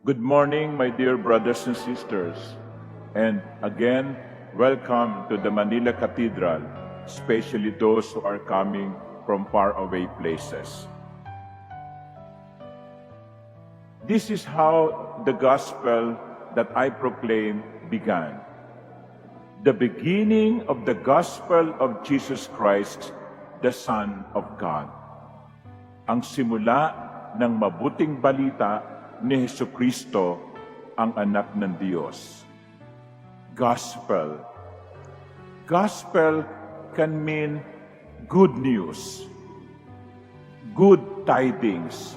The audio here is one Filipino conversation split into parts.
Good morning, my dear brothers and sisters. And again, welcome to the Manila Cathedral, especially those who are coming from faraway places. This is how the gospel that I proclaim began. The beginning of the gospel of Jesus Christ, the Son of God. Ang simula ng mabuting balita ni Jesucristo, ang anak ng Diyos. Gospel. Gospel can mean good news, good tidings.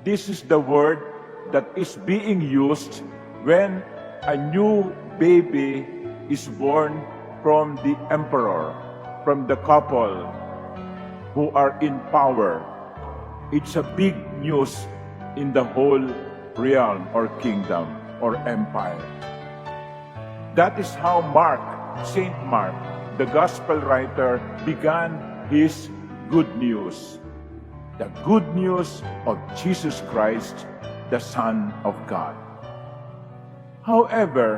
This is the word that is being used when a new baby is born from the emperor, from the couple who are in power. It's a big news in the whole realm or kingdom or empire. That is how Saint Mark, the gospel writer, began his good news. The good news of Jesus Christ, the Son of God. However,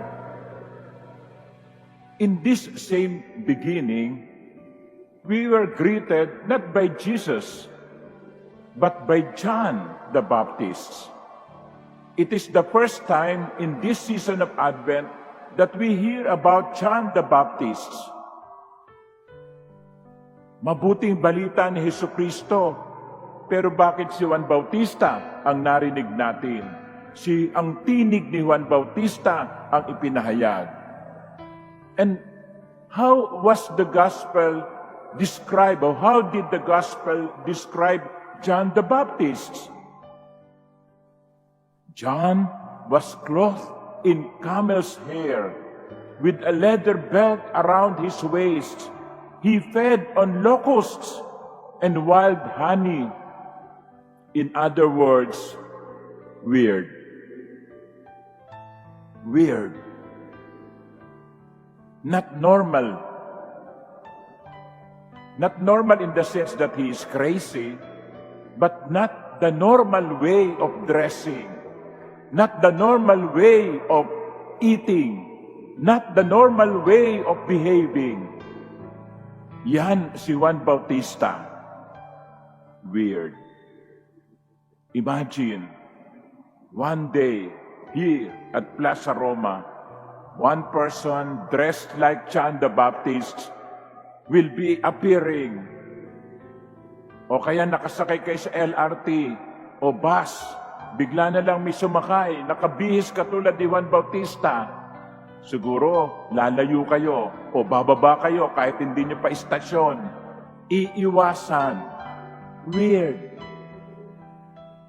in this same beginning, we were greeted not by Jesus, but by John the Baptist. It is the first time in this season of Advent that we hear about John the Baptist. Mabuting balita ni Jesucristo, pero bakit si Juan Bautista ang narinig natin? Ang tinig ni Juan Bautista ang ipinahayag. And how was the gospel described, or how did the gospel describe John the Baptist? John was clothed in camel's hair with a leather belt around his waist. He fed on locusts and wild honey. In other words, weird. Weird. Not normal. Not normal in the sense that he is crazy, but not the normal way of dressing, not the normal way of eating, not the normal way of behaving. Yan si Juan Bautista. Weird. Imagine, one day, here at Plaza Roma, one person dressed like John the Baptist will be appearing. O kaya nakasakay kayo sa LRT o bus, bigla na lang may sumakay, nakabihis katulad ni Juan Bautista. Siguro, lalayo kayo o bababa kayo kahit hindi nyo pa istasyon. Iiwasan. Weird.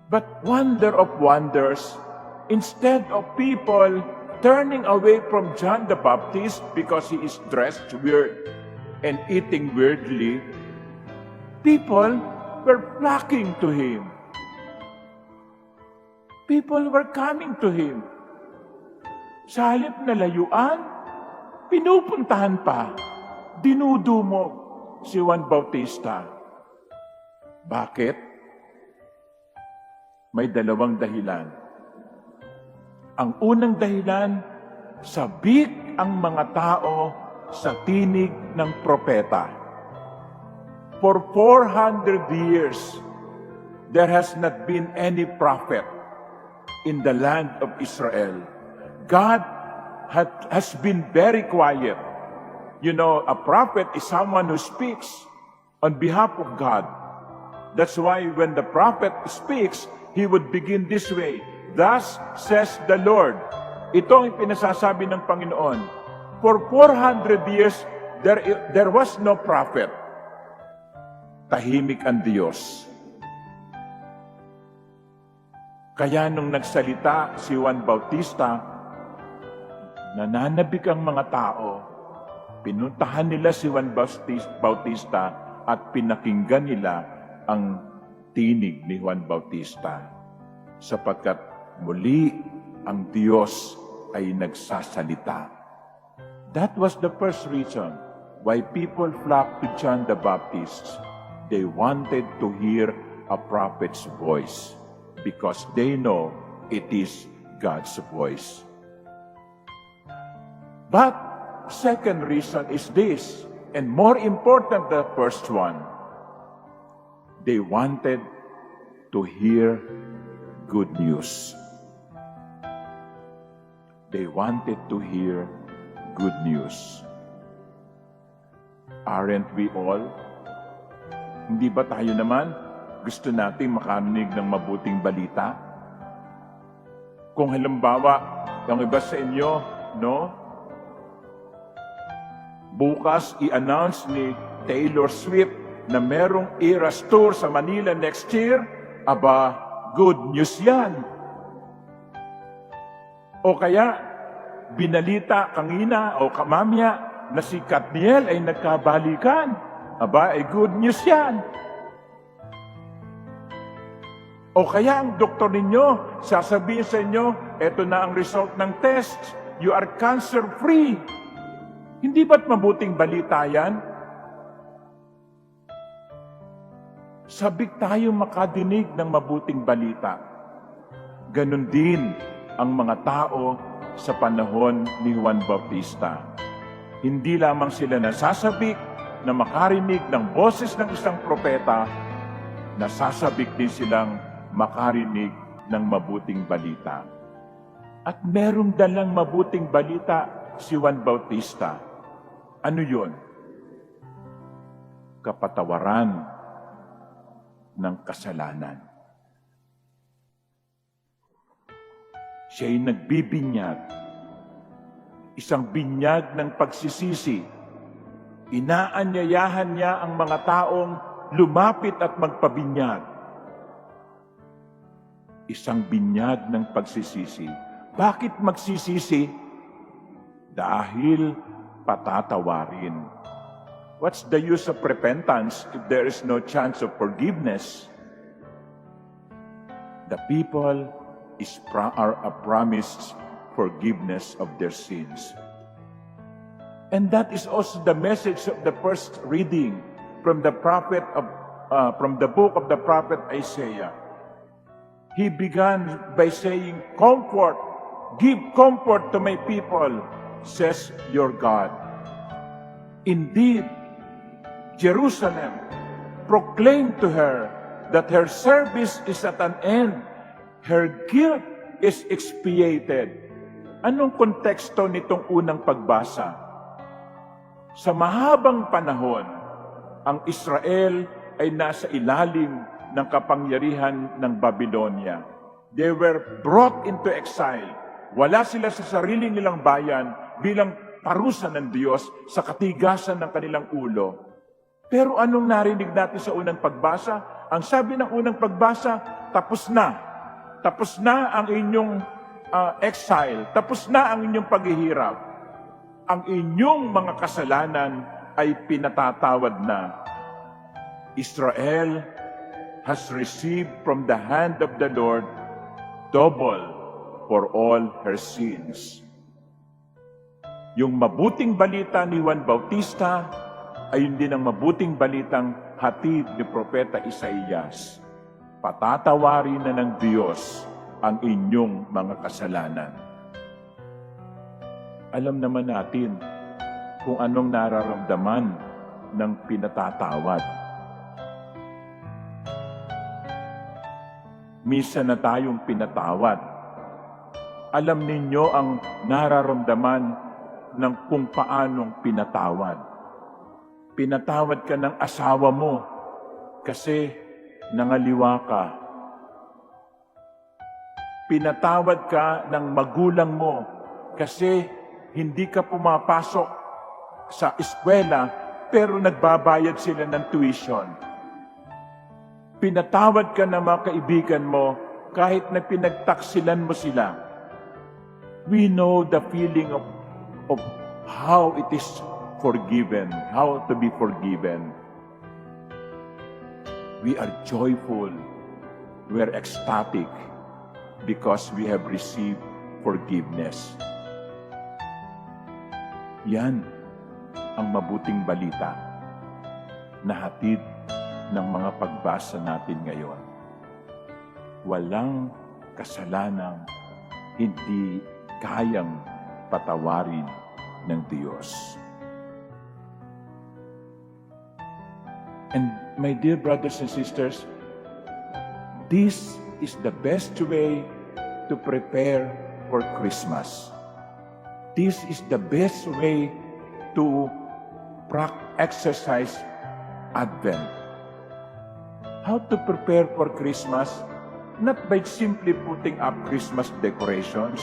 But wonder of wonders, instead of people turning away from John the Baptist because he is dressed weird and eating weirdly, people were flocking to him. People were coming to him. Sa halip na layuan, pinupuntahan pa, dinudumog si Juan Bautista. Bakit? May dalawang dahilan. Ang unang dahilan, sabik ang mga tao sa tinig ng propeta. For 400 years, there has not been any prophet in the land of Israel. God has been very quiet. You know, a prophet is someone who speaks on behalf of God. That's why when the prophet speaks, he would begin this way. Thus says the Lord. Ito ang pinasasabi ng Panginoon. For 400 years, there was no prophet. Tahimik ang Diyos. Kaya nung nagsalita si Juan Bautista, nananabik ang mga tao. Pinuntahan nila si Juan Bautista at pinakinggan nila ang tinig ni Juan Bautista. Sapagkat muli ang Diyos ay nagsasalita. That was the first reason why people flocked to John the Baptist. They wanted to hear a prophet's voice because they know it is God's voice. But second reason is this, and more important than the first one. They wanted to hear good news. They wanted to hear good news. Aren't we all? Hindi ba tayo naman gusto nating makarinig ng mabuting balita? Kung halimbawa, yung iba sa inyo, no? Bukas i-announce ni Taylor Swift na merong Eras Tour sa Manila next year, aba, good news yan. O kaya, binalita kanina o kamamya na si Katniel ay nagkabalikan, aba, ay good news yan. O kaya ang doktor ninyo, sasabihin sa inyo, eto na ang result ng test, you are cancer-free. Hindi ba't mabuting balita yan? Sabik tayo makadinig ng mabuting balita. Ganon din ang mga tao sa panahon ni Juan Bautista. Hindi lamang sila nasasabik na makarinig ng boses ng isang propeta, nasasabik din silang makarinig ng mabuting balita. At merong dalang mabuting balita si Juan Bautista. Ano yun? Kapatawaran ng kasalanan. Siya'y nagbibinyag. Isang binyag ng pagsisisi. Inaanyayahan niya ang mga taong lumapit at magpabinyag. Isang binyag ng pagsisisi. Bakit magsisisi? Dahil patatawarin. What's the use of repentance if there is no chance of forgiveness? The people are promised forgiveness of their sins. And that is also the message of the first reading from the book of the prophet Isaiah. He began by saying, "Comfort, give comfort to my people, says your God." Indeed, Jerusalem, proclaim to her that her service is at an end. Her guilt is expiated. Anong konteksto nitong unang pagbasa? Sa mahabang panahon, ang Israel ay nasa ilalim ng kapangyarihan ng Babylonia. They were brought into exile. Wala sila sa sarili nilang bayan bilang parusa ng Diyos sa katigasan ng kanilang ulo. Pero anong narinig natin sa unang pagbasa? Ang sabi ng unang pagbasa, tapos na. Tapos na ang inyong exile. Tapos na ang inyong paghihirap. Ang inyong mga kasalanan ay pinatatawad na. Israel has received from the hand of the Lord double for all her sins. Yung mabuting balita ni Juan Bautista ay hindi ang mabuting balitang hatid ni Propeta Isaías. Patatawarin na ng Diyos ang inyong mga kasalanan. Alam naman natin kung anong nararamdaman ng pinatatawad. Misa na tayong pinatawad. Alam ninyo ang nararamdaman ng kung paanong pinatawad. Pinatawad ka ng asawa mo kasi nangaliwa ka. Pinatawad ka ng magulang mo kasi hindi ka pumapasok sa eskwela pero nagbabayad sila ng tuition. Pinatawad ka ng mga kaibigan mo kahit na pinagtaksilan mo sila. We know the feeling of how it is forgiven, how to be forgiven. We are joyful, we are ecstatic because we have received forgiveness. Yan ang mabuting balita na hatid ng mga pagbasa natin ngayon. Walang kasalanang hindi kayang patawarin ng Diyos. And my dear brothers and sisters, this is the best way to prepare for Christmas. This is the best way to exercise Advent. How to prepare for Christmas? Not by simply putting up Christmas decorations.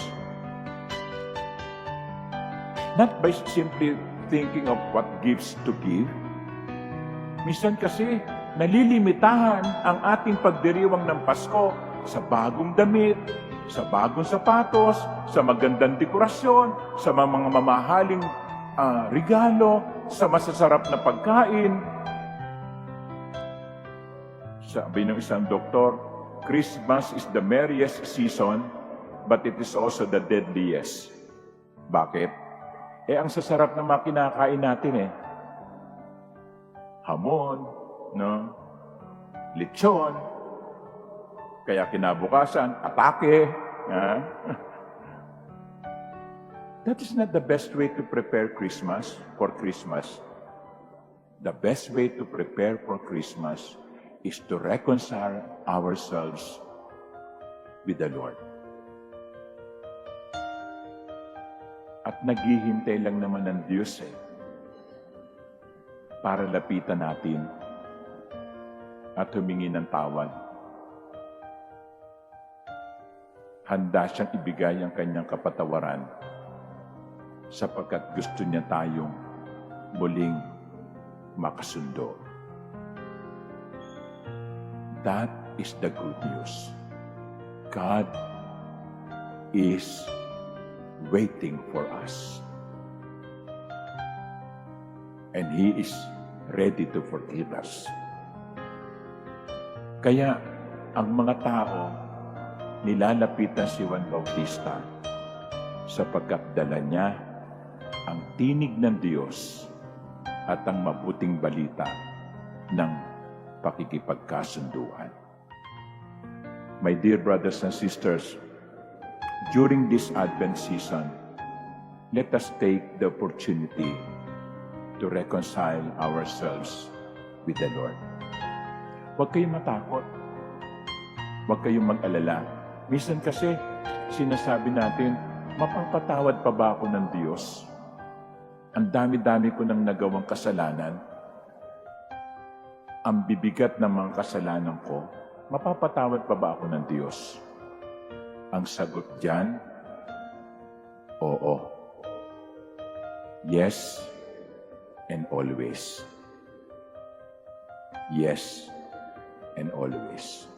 Not by simply thinking of what gifts to give. Minsan kasi, nalilimitahan ang ating pagdiriwang ng Pasko sa bagong damit, sa bagong sapatos, sa magandang dekorasyon, sa mga mamahaling regalo, sa masasarap na pagkain. Sabi ng isang doktor, Christmas is the merriest season, but it is also the deadliest. Bakit? Ang sasarap na mga kinakain natin hamon, no? Lechon, kaya kinabukasan, atake. That is not the best way to prepare Christmas, for Christmas. The best way to prepare for Christmas is to reconcile ourselves with the Lord. At naghihintay lang naman ng Diyos para lapitan natin at humingi ng tawad. Handa siyang ibigay ang kanyang kapatawaran sapagkat gusto niya tayong muling makasundo. That is the good news. God is waiting for us. And He is ready to forgive us. Kaya, ang mga tao, nilalapitan si Juan Bautista sapagkat dala niya ang tinig ng Diyos at ang mabuting balita ng pakikipagkasunduan. My dear brothers and sisters, during this Advent season, let us take the opportunity to reconcile ourselves with the Lord. Huwag kayong matakot. Huwag kayong mag-alala. Minsan kasi, sinasabi natin, mapapatawad pa ba ako ng Diyos? Ang dami-dami ko nang nagawang kasalanan. Ang bibigat ng mga kasalanan ko, mapapatawad pa ba ako ng Diyos? Ang sagot diyan, oo. Yes, and always. Yes, and always.